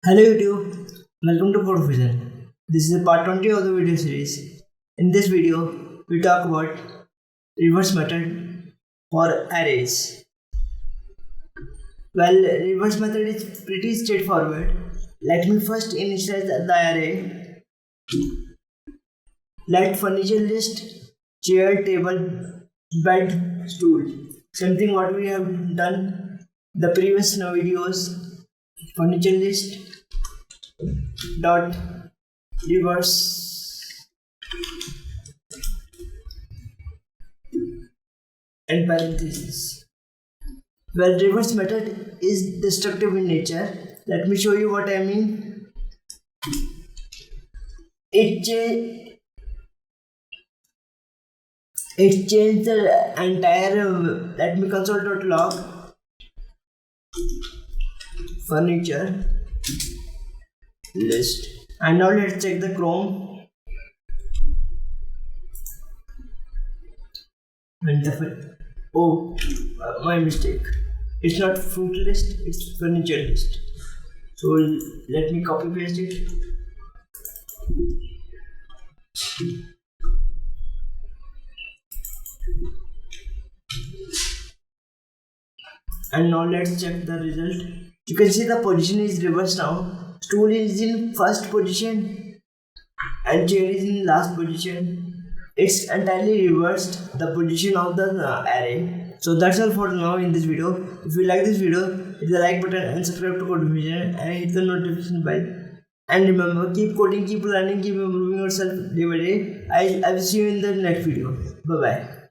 Hello YouTube, welcome to Code Vision. This is part 20 of the video series. In this video, we talk about reverse method for arrays. Well, reverse method is pretty straightforward. Let me first initialize the array. Let furniture list, chair, table, bed, stool. Something what we have done the previous videos. Furniture list dot reverse and parentheses. Well, reverse method is destructive in nature. Let me show you what I mean. It changed the entire let me console.log furniture list, and now let's check the Chrome and my mistake, it's not fruit list, it's furniture list. So let me copy paste it. And now let's check the result. You can see the position is reversed now. Stool is in first position and chair is in last position. It's entirely reversed the position of the array. So that's all for now in this video. If you like this video, hit the like button and subscribe to Code Vision and hit the notification bell. And remember, keep coding, keep learning, keep improving yourself day by day. I will see you in the next video. Bye bye.